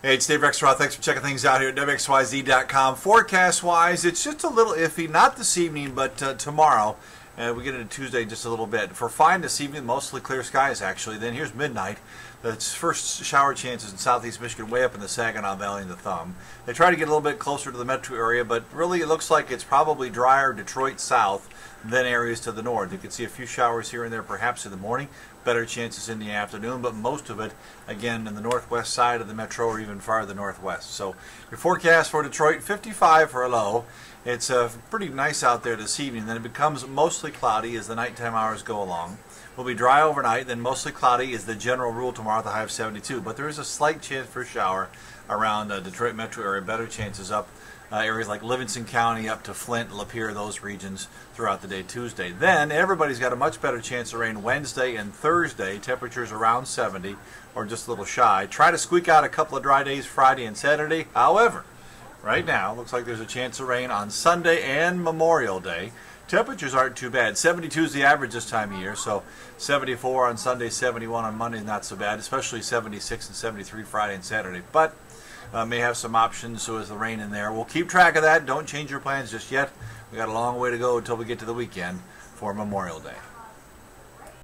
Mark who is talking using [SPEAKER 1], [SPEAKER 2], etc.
[SPEAKER 1] Hey, it's Dave Rexroth. Thanks for checking things out here at WXYZ.com. Forecast-wise, it's just a little iffy. Not this evening, but tomorrow. We get into Tuesday in just a little bit. For fine this evening, mostly clear skies, actually. Then here's midnight. The first shower chances in southeast Michigan, way up in the Saginaw Valley and the Thumb. They try to get a little bit closer to the metro area, but really it looks like it's probably drier Detroit south than areas to the north. You can see a few showers here and there perhaps in the morning, better chances in the afternoon, but most of it, again, in the northwest side of the metro or even farther northwest. So your forecast for Detroit, 55 for a low. It's pretty nice out there this evening. Then it becomes mostly cloudy as the nighttime hours go along. Will be dry overnight, then mostly cloudy is the general rule tomorrow at the high of 72. But there is a slight chance for a shower around the Detroit metro area. Better chances up areas like Livingston County up to Flint, Lapeer, those regions throughout the day Tuesday. Then everybody's got a much better chance of rain Wednesday and Thursday. Temperatures around 70 or just a little shy. Try to squeak out a couple of dry days Friday and Saturday. However, right now looks like there's a chance of rain on Sunday and Memorial Day. Temperatures aren't too bad. 72 is the average this time of year, so 74 on Sunday, 71 on Monday, not so bad, especially 76 and 73 Friday and Saturday. But may have some options, so is the rain in there. We'll keep track of that. Don't change your plans just yet. We got a long way to go until we get to the weekend for Memorial Day.